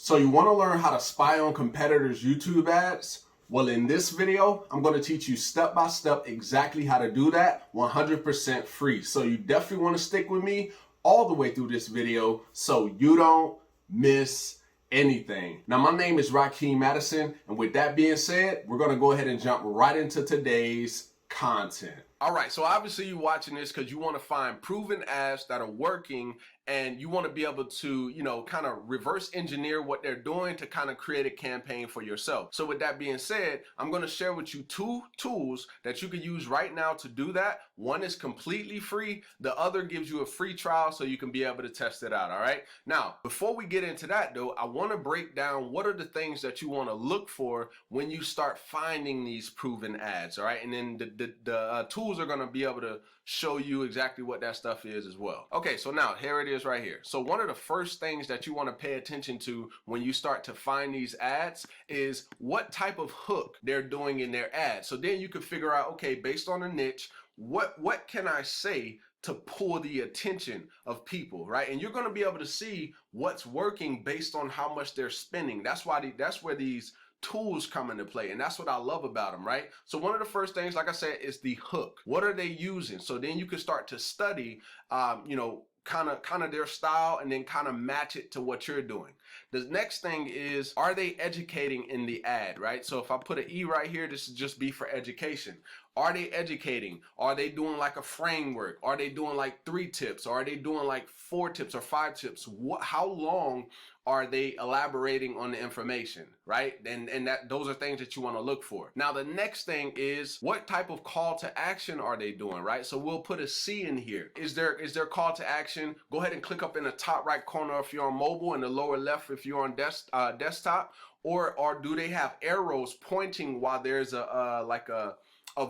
So you want to learn how to spy on competitors' YouTube ads? Well, in this video, I'm going to teach you step by step exactly how to do that 100% free. So you definitely want to stick with me all the way through this video so you don't miss anything. Now, my name is Rakeem Madison, and with that being said, we're going to go ahead and jump right into today's content. All right, so obviously you're watching this because you want to find proven ads that are working, and you want to be able to, kind of reverse engineer what they're doing to kind of create a campaign for yourself. So with that being said, I'm going to share with you two tools that you can use right now to do that. One is completely free. The other gives you a free trial so you can be able to test it out. All right. Now, before we get into that though, I want to break down what are the things that you want to look for when you start finding these proven ads. All right. And then the tools are going to be able to show you exactly what that stuff is as well. Okay, so now here it is right here. So one of the first things that you want to pay attention to when you start to find these ads is what type of hook they're doing in their ads. So then you can figure out, okay, based on a niche, what can I say to pull the attention of people, right? And you're going to be able to see what's working based on how much they're spending. That's where these tools come into play, and that's what I love about them, right? So one of the first things, like I said, is the hook. What are they using? So then you can start to study, kind of their style, and then kind of match it to what you're doing. The next thing is, are they educating in the ad, right? So if I put an E right here, this is just be for education. Are they educating? Are they doing like a framework? Are they doing like 3 tips? Or are they doing like 4 tips or 5 tips? How long are they elaborating on the information, right? And those are things that you want to look for. Now, the next thing is, what type of call to action are they doing, right? So we'll put a C in here. Is there call to action? Go ahead and click up in the top right corner if you're on mobile, and the lower left if you're on desktop, or do they have arrows pointing while there's a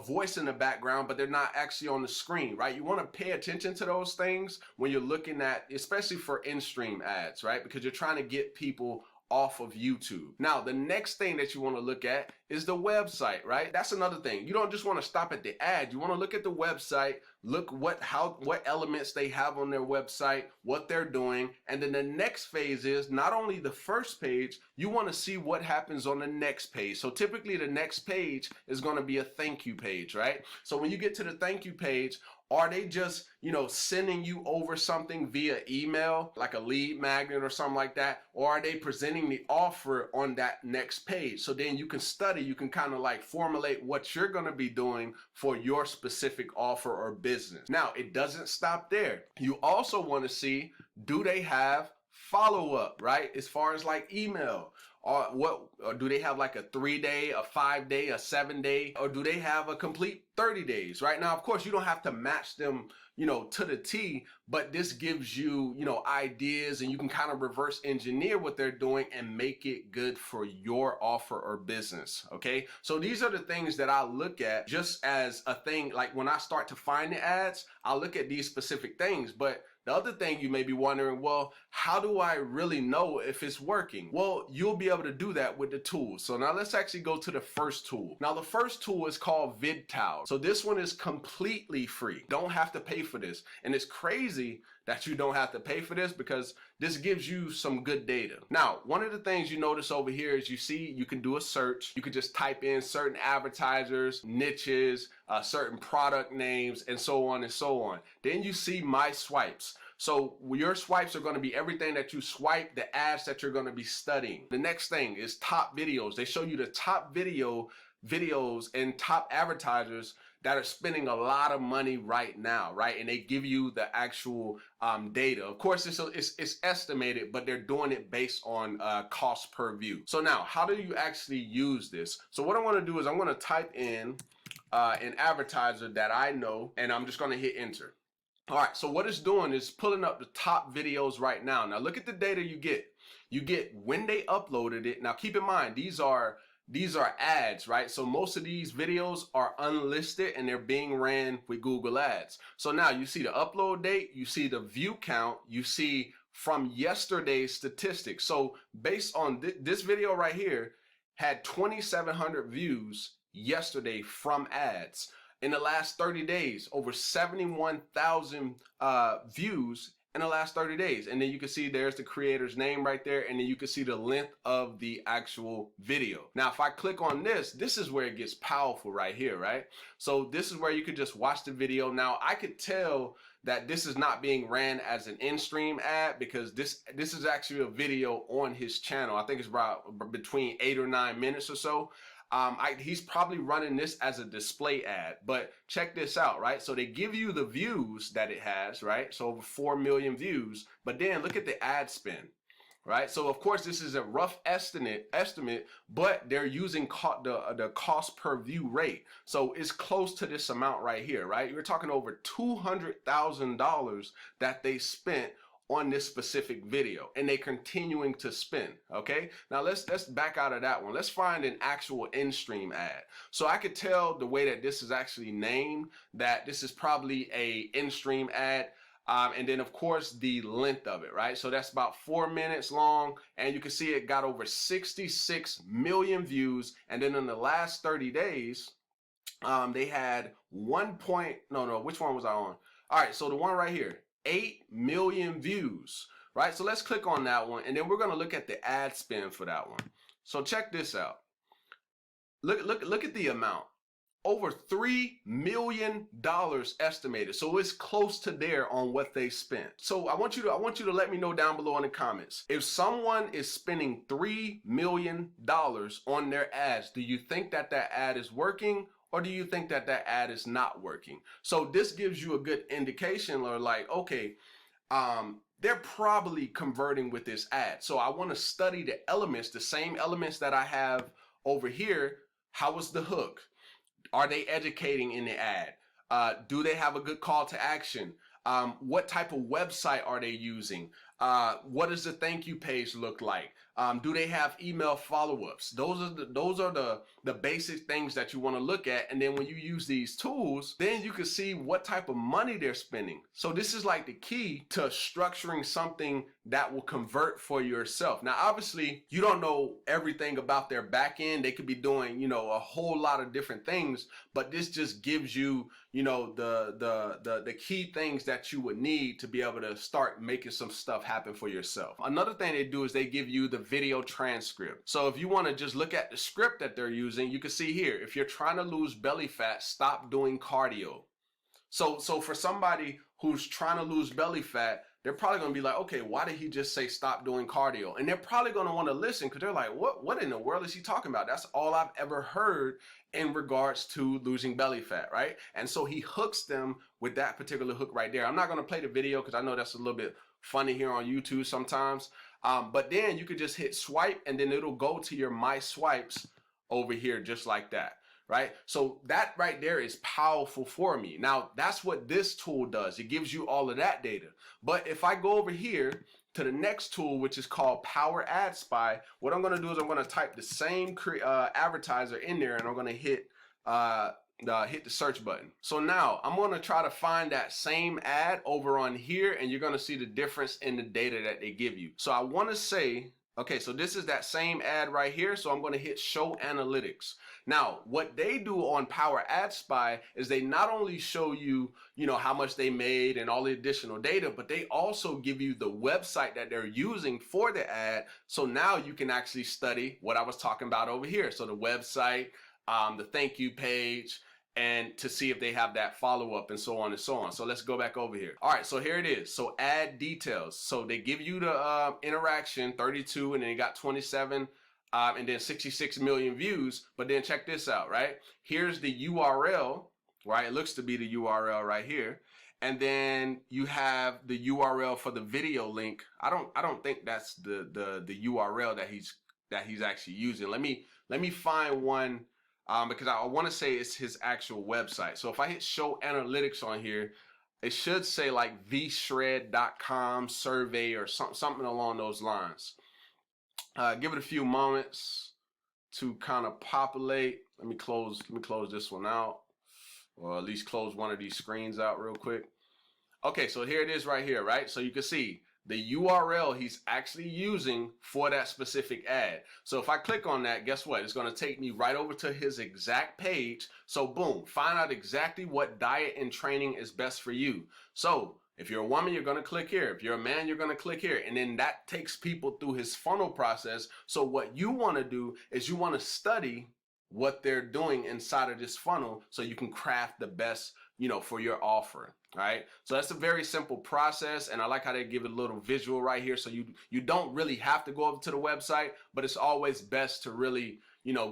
voice in the background, but they're not actually on the screen, right? You want to pay attention to those things when you're looking at, especially for in-stream ads, right? Because you're trying to get people off of YouTube. Now, the next thing that you want to look at is the website, right? That's another thing. You don't just want to stop at the ad. You want to look at the website, look what elements they have on their website, what they're doing. And then the next phase is not only the first page, you want to see what happens on the next page. So typically the next page is going to be a thank you page, right? So when you get to the thank you page, are they just, sending you over something via email, like a lead magnet or something like that? Or are they presenting the offer on that next page? So then you can study, you can kind of like formulate what you're going to be doing for your specific offer or business. Now, it doesn't stop there. You also want to see, do they have follow-up, right? As far as like email. Or do they have like a 3-day, a 5-day, a 7-day, or do they have a complete 30 days, right? Now, of course, you don't have to match them, to the T, but this gives you, ideas, and you can kind of reverse engineer what they're doing and make it good for your offer or business, okay? So these are the things that I look at just as a thing. Like when I start to find the ads, I look at these specific things. But the other thing you may be wondering, well, how do I really know if it's working? Well, you'll be able to do that with the tools. So now let's actually go to the first tool. Now, the first tool is called Vidtal. So this one is completely free. Don't have to pay for this. And it's crazy that you don't have to pay for this because this gives you some good data. Now, one of the things you notice over here is you can do a search. You can just type in certain advertisers, niches, certain product names, and so on and so on. Then you see my swipes. So your swipes are going to be everything that you swipe, the ads that you're going to be studying. The next thing is top videos. They show you the top videos and top advertisers that are spending a lot of money right now, right? And they give you the actual data. Of course, it's estimated, but they're doing it based on cost per view. So now, how do you actually use this? So what I want to do is I'm going to type in an advertiser that I know, and I'm just going to hit enter. All right, so what it's doing is pulling up the top videos right now. Now look at the data you get. You get when they uploaded it. Now keep in mind, these are ads, right? So most of these videos are unlisted and they're being ran with Google Ads. So now you see the upload date, you see the view count, you see from yesterday's statistics. So based on this video right here had 2,700 views yesterday from ads. In the last 30 days, over 71,000 views in the last 30 days. And then you can see there's the creator's name right there. And then you can see the length of the actual video. Now, if I click on this, this is where it gets powerful right here, right? So this is where you could just watch the video. Now, I could tell that this is not being ran as an in-stream ad because this is actually a video on his channel. I think it's about between 8 or 9 minutes or so. He's probably running this as a display ad, but check this out, right? So they give you the views that it has, right? So over 4 million views, but then look at the ad spend, right? So of course this is a rough estimate, but they're using the cost per view rate. So it's close to this amount right here, right? You're talking over $200,000 that they spent on this specific video, and they continuing to spend. Okay, now let's back out of that one. Let's find an actual in-stream ad. So I could tell the way that this is actually named that this is probably a in-stream ad. And then of course the length of it, right? So that's about 4 minutes long, and you can see it got over 66 million views. And then in the last 30 days, they had which one was I on? All right, so the one right here, 8 million views, right? So let's click on that one, and then we're going to look at the ad spend for that one. So check this out. Look at the amount. Over $3 million estimated. So it's close to there on what they spent. So I want you to let me know down below in the comments. If someone is spending $3 million on their ads, do you think that that ad is working? Or do you think that that ad is not working? So this gives you a good indication, or like, okay, they're probably converting with this ad. So I want to study the elements, the same elements that I have over here. How was the hook? Are they educating in the ad? Do they have a good call to action? What type of website are they using? What does the thank you page look like? Do they have email follow-ups? Those are the basic things that you want to look at. And then when you use these tools, then you can see what type of money they're spending. So this is like the key to structuring something that will convert for yourself. Now, obviously, you don't know everything about their back end. They could be doing, a whole lot of different things, but this just gives you, the key things that you would need to be able to start making some stuff happen for yourself. Another thing they do is they give you the video transcript. So if you want to just look at the script that they're using, you can see here, if you're trying to lose belly fat, stop doing cardio. So for somebody who's trying to lose belly fat, they're probably going to be like, okay, why did he just say stop doing cardio? And they're probably going to want to listen because they're like, what in the world is he talking about? That's all I've ever heard in regards to losing belly fat, right? And so he hooks them with that particular hook right there. I'm not going to play the video because I know that's a little bit funny here on YouTube sometimes. But then you could just hit swipe and then it'll go to your My Swipes over here just like that. Right? So that right there is powerful for me. Now, that's what this tool does. It gives you all of that data. But if I go over here to the next tool, which is called PowerAdSpy, what I'm going to do is I'm going to type the same advertiser in there, and I'm going to hit the search button. So now I'm going to try to find that same ad over on here, and you're going to see the difference in the data that they give you. So I want to say, okay, so this is that same ad right here. So I'm going to hit show analytics. Now, what they do on PowerAdSpy is they not only show you, how much they made and all the additional data, but they also give you the website that they're using for the ad. So now you can actually study what I was talking about over here. So the website, the thank you page, and to see if they have that follow-up and so on and so on. So let's go back over here. All right, so here it is. So ad details. So they give you the interaction, 32, and then they got 27, and then 66 million views. But then check this out, right? Here's the URL, right? It looks to be the URL right here. And then you have the URL for the video link. I don't think that's the URL that he's actually using. Let me find one. Because I want to say it's his actual website. So if I hit show analytics on here, it should say like vshred.com survey or something along those lines. Give it a few moments to kind of populate. Let me close this one out, or at least close one of these screens out real quick. Okay, so here it is right here, right? So you can see the URL he's actually using for that specific ad. So if I click on that, guess what? It's going to take me right over to his exact page. So boom, find out exactly what diet and training is best for you. So If you're a woman, you're going to click here. If you're a man, you're going to click here. And then that takes people through his funnel process. So what you want to do is you want to study what they're doing inside of this funnel so you can craft the best, for your offer. All right. So that's a very simple process. And I like how they give it a little visual right here. So you don't really have to go over to the website, but it's always best to really,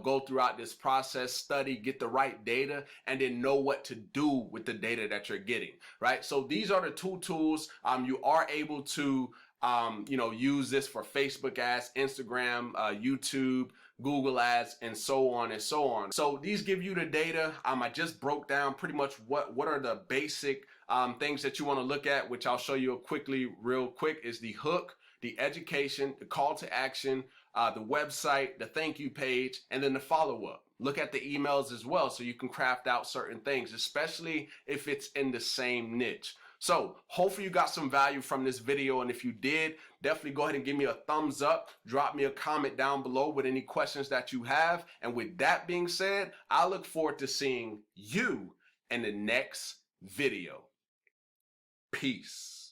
go throughout this process, study, get the right data, and then know what to do with the data that you're getting. Right. So these are the two tools. You are able to, use this for Facebook ads, Instagram, YouTube, Google ads, and so on and so on. So these give you the data. I just broke down pretty much what are the basic things that you want to look at, which I'll show you real quick, is the hook, the education, the call to action, the website, the thank you page, and then the follow-up. Look at the emails as well so you can craft out certain things, especially if it's in the same niche. So hopefully you got some value from this video. And if you did, definitely go ahead and give me a thumbs up. Drop me a comment down below with any questions that you have. And with that being said, I look forward to seeing you in the next video. Peace.